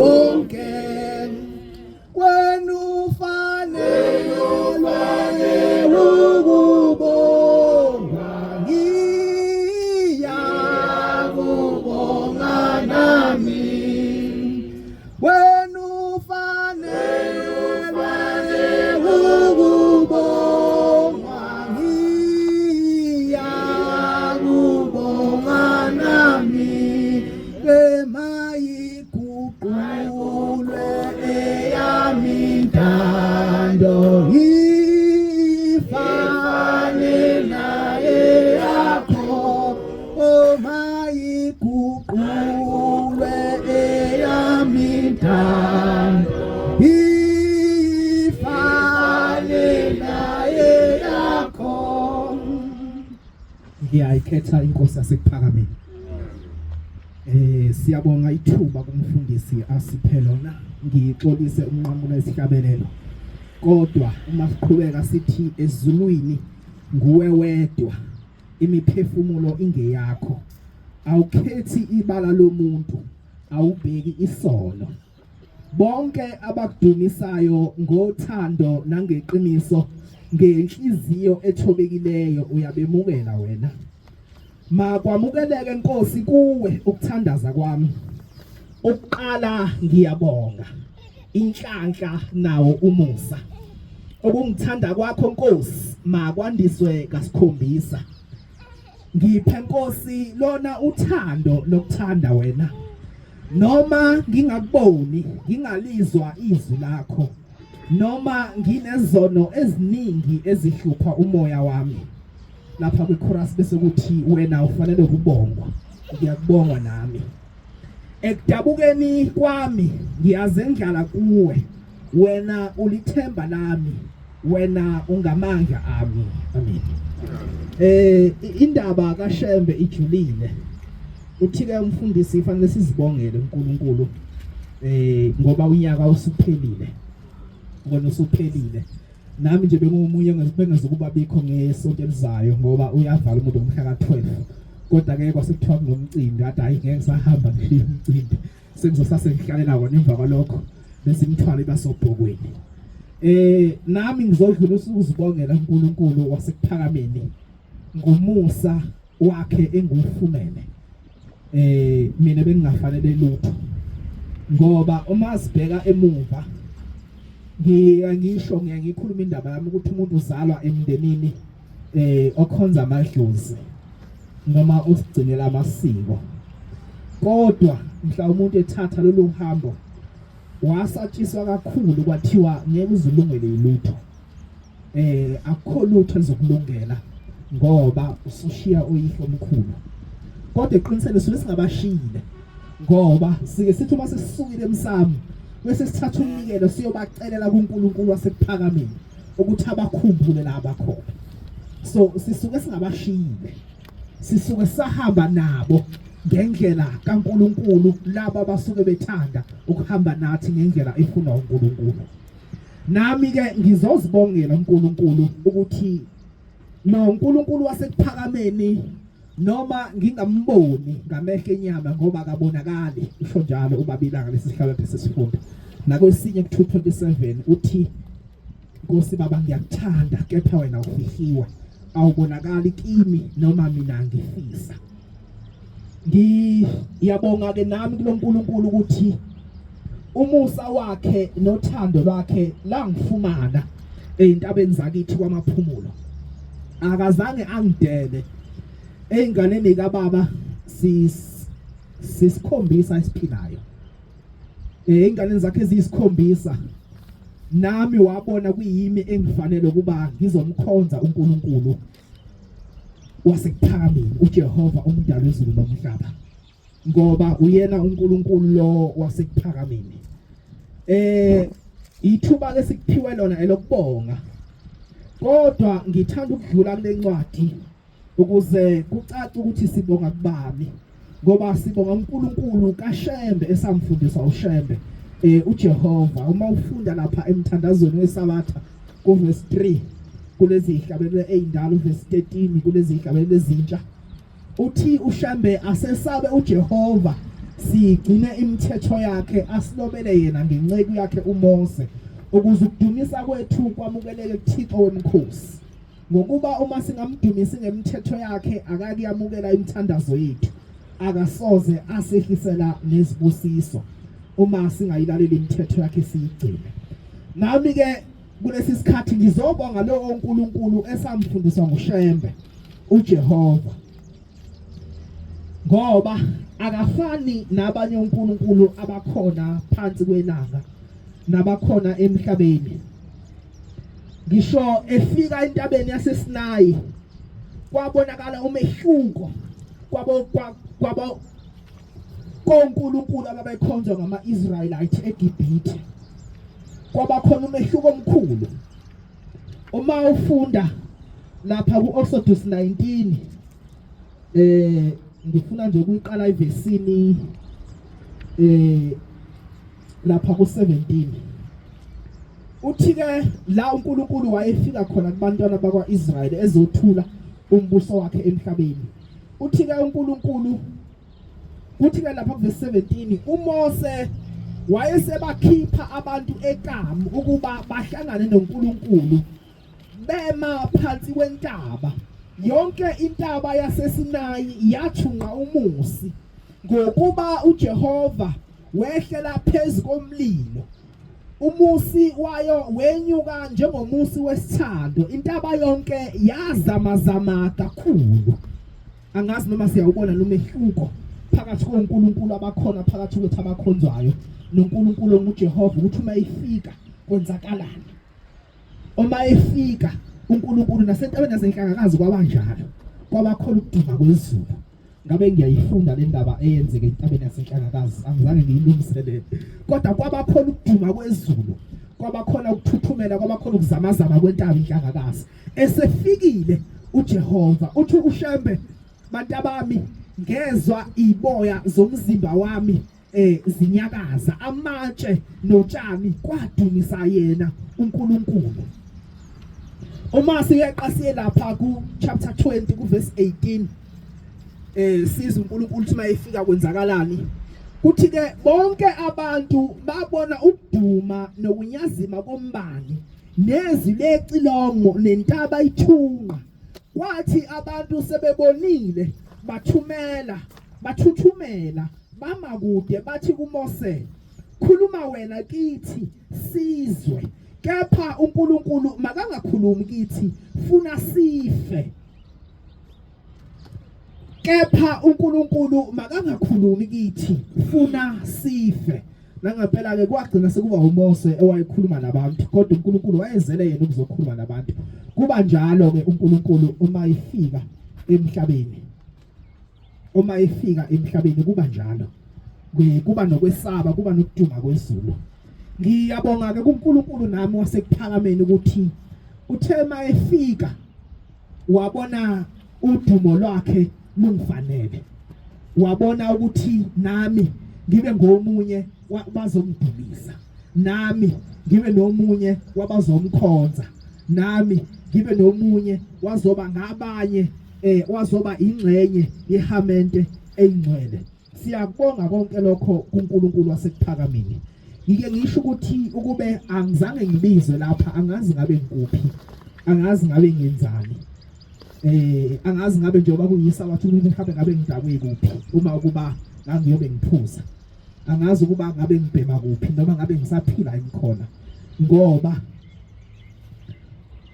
wonke wena ufanelwe ukubongwa ngiyakubonga nami wena ufanelwe ukubongwa ngiyakubonga nami emayiguqulwe eyami intando ifane naye yakho omayiguqulwe eyami intando ifane naye yakho. Ngiyayikhetha inkosi yasekuphakameni. Siyabonga ithuba kumfundisi asiphe lona ngixolise umnqamulo esihlabelelo kodwa uma siqhubeka sithi ezulwini nguwe wedwa imiphefumulo ingeyakho awukhethi ibala lomuntu awubheki isono bonke abakudumisayo ngothando nangeqiniso ngenhliziyo ethobekileyo uyabemukela wena makwamukeleke Nkosi kuwe ukuthandaza kwami ukuqala ngiyabonga inhlanhla nawo umusa okungithanda kwakho Nkosi makwandiswe kasikhombisa ngiphe Nkosi lona uthando lokuthanda wena noma ngingakuboni ngingalizwa izwi lakho noma nginezono eziningi ezihlupha umoya wami lapha kwichorus bese kuthi wena ufanele ukubongwa ngiyakubonga nami ekudabukeni kwami ngiyazendlala kuwe wena ulithemba lami wena ungamandla ami amen. Indaba kaShembe ijulile uthi ke umfundisi ifanele sizibongele uNkulunkulu ngoba unyaka usuphelile ngona usuphelile nami nje bengumunye bengezokuba bikho ngesonto elizayo ngoba uyavala umuntu ngomhla ka12 kodwa ke kwasekuthiwa kunomcimbi kade hayi ngeke sahamba ngishiya umcimbi sengizosasengihlalela wona emva kwalokho bese imithwalo ibasobhokweni nami ngizodlula ukuzibongela uNkulunkulu wasekuphakameni ngumusa wakhe engufumene mina bengingafanele lutho ngoba uma sibheka emuva ngisho ngikhuluma indaba yami ukuthi umuntu uzalwa emndenini okhonza amadlozi noma usigcinela amasiko kodwa mhla umuntu ethatha lolu hambo wasatshiswa kakhulu kwathiwa ngeke uzulungele ilutho akukho lutho elizokulungela ngoba usushiya uyihlo omkhulu kodwa eqinisweni singabashiyile ngoba sike sithi uma sesisukile emsamo bese sithatha umnikelo siyobacelela kuNkulunkulu wasekuphakameni ukuthi abakhumbule la abakhona so sisuke singabashiyile sisuke sahamba nabo ngendlela kaNkulunkulu laba abasuke bethanda ukuhamba nathi ngendlela efuna uNkulunkulu nami ke ngizozibongela uNkulunkulu ukuthi no uNkulunkulu wasekuphakameni noma ngingamboni ngamehlo enyama ngoba akabonakali usho njalo ubabilanga lesihlalo lesifunda nakosinye ku 227 uthi Nkosi baba ngiyakuthanda kepha wena ufihiwe awubonakali kimi noma mina ngifisa ngiyabonga ke nami kuloNkulunkulu ukuthi umusa wakhe nothando lwakhe langifumana eintabeni zakithi kwamaphumulo akazange angidele einganeni kaBaba sisikhombisa isiphilayo einganeni zakhe ezisikhombisa nami wabona kuyimi engifanele kuba ngizomkhonza uNkulunkulu wasekuphakameni uJehova umdali wezulu nomhlaba ngoba uyena uNkulunkulu lo wasekuphakameni ithuba lesikuphiwe lona elokubonga kodwa ngithanda ukudlula kule ncwadi ukuze kucace ukuthi sibonga kubani ngoba sibonga uNkulunkulu kaShembe esamfundisa uShembe uJehova uma ufunda lapha emthandazweni weSabatha ku verse 3 kulezi ihlabelelo ezindala verse 13 kulezi ihlabelelo ezintsha uthi uShembe asesabe uJehova sigcine imithetho yakhe asilobele yena ngenceku yakhe uMose ukuze ukudumisa kwethu kwamukeleke kuThixo wemkhosi ngokuba uma singamdumisi ngemithetho yakhe akakiyamukela imithandazo yethu akasoze asehlisela nezibusiso uma singayilaleli imithetho yakhe siyigcine. Nami ke kulesi sikhathi ngizobonga lo uNkulunkulu esamfundiswa nguShembe uJehova ngoba akafani nabanye uNkulunkulu abakhona phansi kwelanga nabakhona emhlabeni. Ngisho efika entabeni yaseSinayi kwabonakala umehluko kwabo koNkulunkulu ababekhonzwa ngama-Israelite eGibhithe. Kwabakhona umehluko omkhulu. Uma ufunda lapha ku-Exodus 19 ngifuna nje ukuyiqala ivesini lapha ku-17 uthi ke la uNkulunkulu wayefika khona kubantwana bakwa-Israyeli ezothula umbuso wakhe emhlabeni. Uthi ke uNkulunkulu uthi ke lapha ku-verse 17 uMose wayesebakhipha abantu eKamu ukuba bahlangane noNkulunkulu bema phansi kwentaba. Yonke intaba yaseSinayi yathunqa umusi ngokuba uJehova wehlela phezu komlilo. Umusi wayo wenyuka njengomusi wesithando. Intaba yonke yazamazama kakhulu. Angazi noma siyawubona nomehluko phakathi koNkulunkulu abakhona phakathi kwethu abakhonzwayo noNkulunkulu onguJehova ukuthi uma efika kwenzakalani. Uma efika uNkulunkulu nasentabeni yasenhlangakazi kwabanjalo. Kwabakhona ukuduma kwezulu. Ngabe ngiyayifunda le ndaba eyenzeke entabeni yasenhlangakazi angizange ngiyilungiselele. Kodwa kwabakhona ukuduma kwezulu. Kwabakhona ukuthuthumela, kwabakhona ukuzamazama kwentaba inhlangakazi. Esefikile uJehova uthi uShembe bantabami ngezwa iboya zomzimba wami zinyakaza amatshe notshani kwadumisa yena uNkulunkulu. Uma siyeqasiye lapha ku chapter 20 ku verse 18 siza uNkulunkulu ukuthi mayefika kwenzakalani. Kuthi ke bonke abantu babona ukuduma nokunyazima kombani nezwi lecilongo nentaba ithunqa. Kwathi abantu sebebonile bathuthumela bama kude bathi kuMose khuluma wena kithi sizwe kepha uNkulunkulu makangakhulumi kithi funa sife. Kepha uNkulunkulu makangakhulumi kithi funa sife. Nangempela ke kwagcina sekuba uMose owayekhuluma nabantu kodwa uNkulunkulu wayezele yena ukuzokhuluma nabantu. Kuba njalo ke uNkulunkulu uma efika emhlabeni. Uma efika emhlabeni kuba njalo. Kuba nokwesaba, kuba nokuduma kwezulu. Ngiyabonga ke kuNkulunkulu nami wasekuphakameni ukuthi uthema efika wabona udumo lwakhe lungifanele. Wabona ukuthi nami ngibe ngomunye wabazomdumisa. Nami ngibe nomunye wabazomkhonza. Nami ngibe nomunye wazoba ngabanye wazoba ingxenye yehamente engcwele. Siyabonga konke lokho kuNkulunkulu wasekuphakameni. Ngike ngisho ukuthi ukube angizange ngibizwe lapha angazi ngabe ngikuphi. Angazi ngabe ngenzani. Angazi ngabe njengoba kuyisa wathi mhlawumbe ngabe ngidakwe kuphi uma ukuba ngangiyobe ngiphuza. Angazi ukuba ngabe ngibhema kuphi noma ngabe ngisaphila engikhona ngoba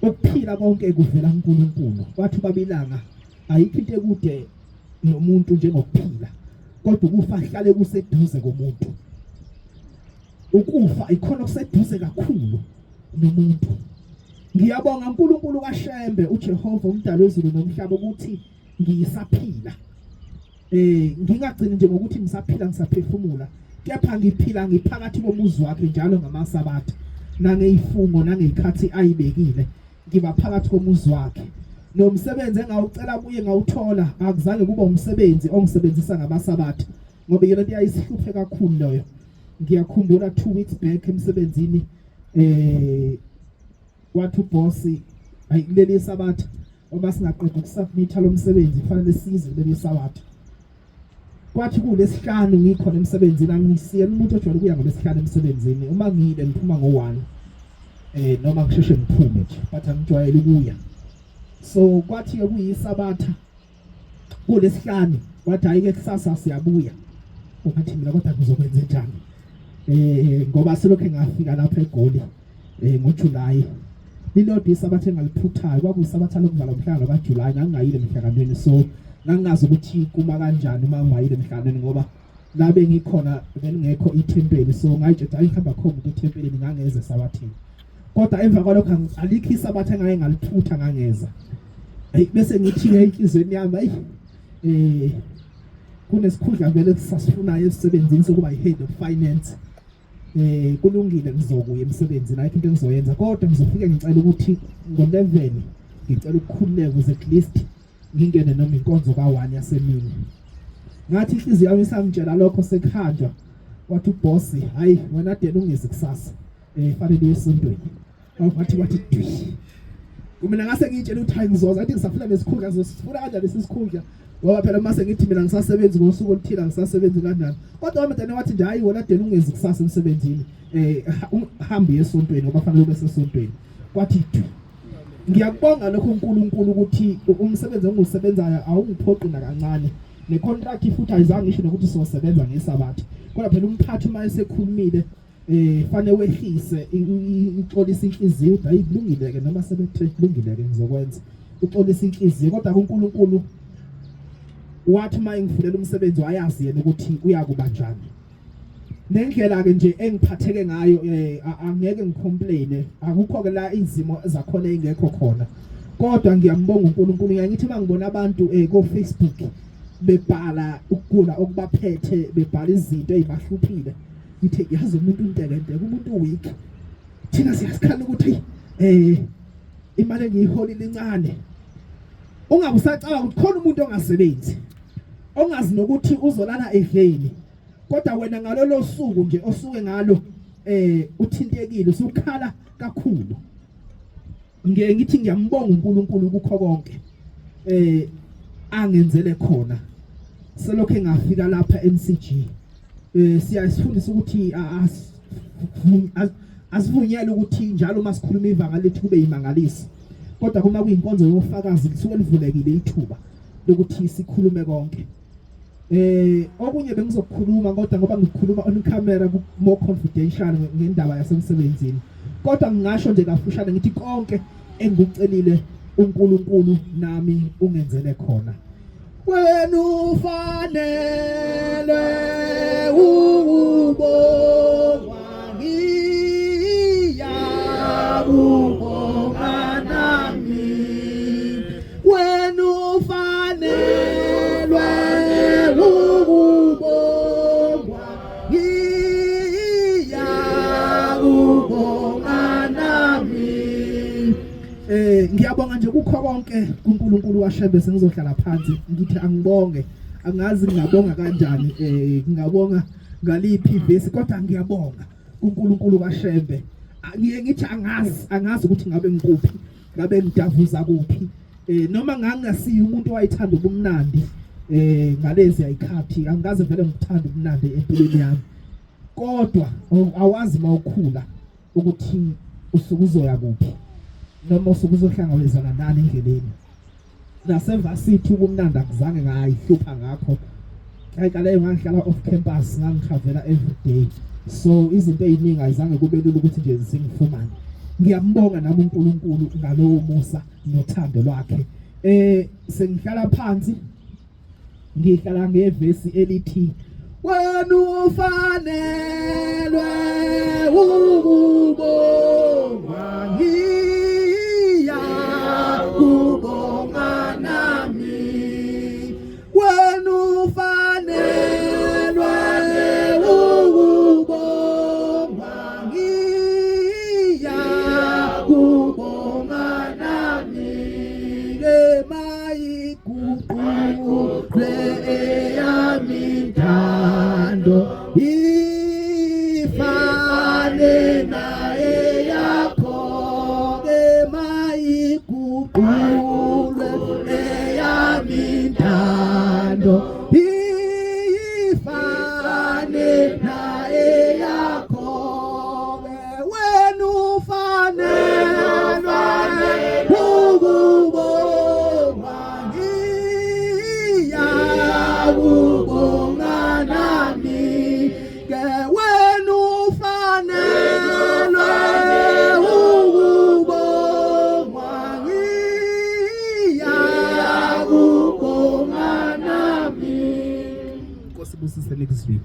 ukuphila konke kuvela kuNkulunkulu. Wathi babilanga ayikho into ekude nomuntu njengokuphila kodwa ukufa hlale kuseduze komuntu. Ukufa ikhona kuseduze kakhulu nomuntu. Ngiyabonga uNkulunkulu kaShembe uJehova umdali wezulu nomhlaba ukuthi ngisaphila. Ngingagcini nje ngokuthi ngisaphila ngisaphefumula kepha ngiphila ngiphakathi komuzi wakhe njalo ngamasabatha nangeyifungo nangezikhathi ayibekile. Ngiba phakathi komuzi wakhe. Nomsebenzi engawucela kuye ngawuthola akuzange kuba umsebenzi ongisebenzisa ngamasabatha ngoba yena iyisihluphe kakhulu loyo. Ngiyakhumbula 2 weeks back emsebenzini wathi uboss ayikuleli sabatha uma singaqeda ukusubmit lo msebenzi kufanele size kuleli sabatha. kwathi kulesihlanu ngikhona emsebenzini angisiye umuntu ojwayele ukuya ngolesihlanu emsebenzini uma ngiyile ngiphuma ngo1 noma ngisheshe ngiphume nje but angijwayele ukuya so kwathi ke kuyisabatha kulesihlanu wathi ayike kusasa siyabuya ukathi mina kodwa ngizokwenza njani ngoba selokhe ngafika lapha eGoli ngoJuly lilodwa isabatha engaliphuthayo kwakuyisabatha lokuvala umhlangano kaJuly ngangayile emhlanganweni so ngangazi ukuthi kuma kanjani uma ngayile emhlanganweni ngoba labe ngikhona beningekho ithempeli so ngayijeda ngihamba khona ithempelini ngangeze sabathini kodwa emva kwalokho alikho isabatha engake ngaliphutha ngangeza bese ngithi enhlizweni yami kunesikhundla vele sasifunayo esebenzini sokuba ihead of finance kulungile ngizokuya emsebenzini ayikho into engizoyenza kodwa ngizofika ngicela ukuthi ngo11 ngicela ukukhululeka ukuze at least ngingene noma inkonzo ka1 yasemini ngathi inhliziyo yami isangitshela lokho sekhanjwa wathi uboss hayi wena dela ungezi kusasa fanele uyesontweni wathi dwi mina ngase ngitshela ukuthi hayi ngizoza athi ngisafuna lesikhundla ngizosifuna kanjani lesikhundla ngoba phela mase ngithi mina ngisasebenza ngosuku oluthile ngisasebenza kanjani kodwa uMdane wathi nje hayi wena dela ungezi kusasa emsebenzini uhambe esontweni ngoba fanele ube sesontweni kwathi ngiyakubonga lokho uNkulunkulu ukuthi umsebenzi engisebenzayo awungiphoqi nakancane necontract futhi ayizange ngisho nokuthi sizosebenza ngesabatha kodwa phela umphathi uma esekhulumile fanele wehlise uxolisa inhliziyo hayi kulungile ke noma sebethe kulungile ke ngizokwenza uxolisa inhliziyo kodwa uNkulunkulu wathi uma engivulela umsebenzi wayazi yena ukuthi uyakuba njani nendlela ke nje engiphatheke ngayo angeke ngicomplain akukho ke la izimo zakhona engekho khona kodwa ngiyambonga uNkulunkulu ngiyathi mangibona abantu ko Facebook bebhala ukugula okubaphethe bebhala izinto ezibahluphile ngithi yazi umuntu untekente umuntu weak thina siyasikhala ukuthi imali engiyiholile incane ungabe usacabanga ukuthi khona umuntu ongasebenzi ongazi nokuthi uzolala eveni kodwa wena ngalolo suku nje osuke ngalo uthintekile usukhala kakhulu ngithi ngiyambonga uNkulunkulu kukho konke angenzele khona selokho engafika lapha eMCG siyasifundisa ukuthi asivunyelwe ukuthi njalo uma sikhuluma ivanga lethu kube yimangalisi kodwa kuma kuyinkonzo yofakazi lisuke livulekile ithuba lokuthi sikhulume konke okunye bengizokukhuluma kodwa ngoba ngikhuluma on camera more confidential ngendaba yasemsebenzini kodwa ngingasho nje kafushane ngithi konke engikucelile uNkulunkulu nami ungenzele khona wena ufanele ubongwa ngiyakubonga nami wena ufanele ubongwa ngiyakubonga nami ngiyabonga nje kukho konke kuNkulunkulu washebe sengizohlala phansi ngithi angibonge angazi ngingabonga kanjani ngingabonga ngaliphi ivesi kodwa ngiyabonga uNkulunkulu washebe ngithi angazi ukuthi ngabe ngikuphi ngabe ngidavuza kuphi noma ngangasiyi umuntu owayithanda ubumnandi ngalezi ayikhathi angaze vele ngikuthanda ubumnandi empilweni yami kodwa awazi mawukhula ukuthi usuku uzoya kuphi noma usuku uzohlangabezana nani endleleni nasevasithi ubumnandi akuzange ngayihlupha ngakho ayikaleyo ngangihlala off campus ngangikhavela every day so izinto eziningi ayizange kube lula ukuthi nje singifumane ngiyambonga nami uNkulunkulu ngalowo musa nothando lwakhe sengihlala phansi ngihlala ngevesi elithi wena ufanelwe ukubongwa ngiyakubonga nami wena ufanelwe ukubongwa ngiyakubonga nami mayiguqule eyami ntando ifane naye yakho mayiguqule eyami ntando sibusise nekuzwini.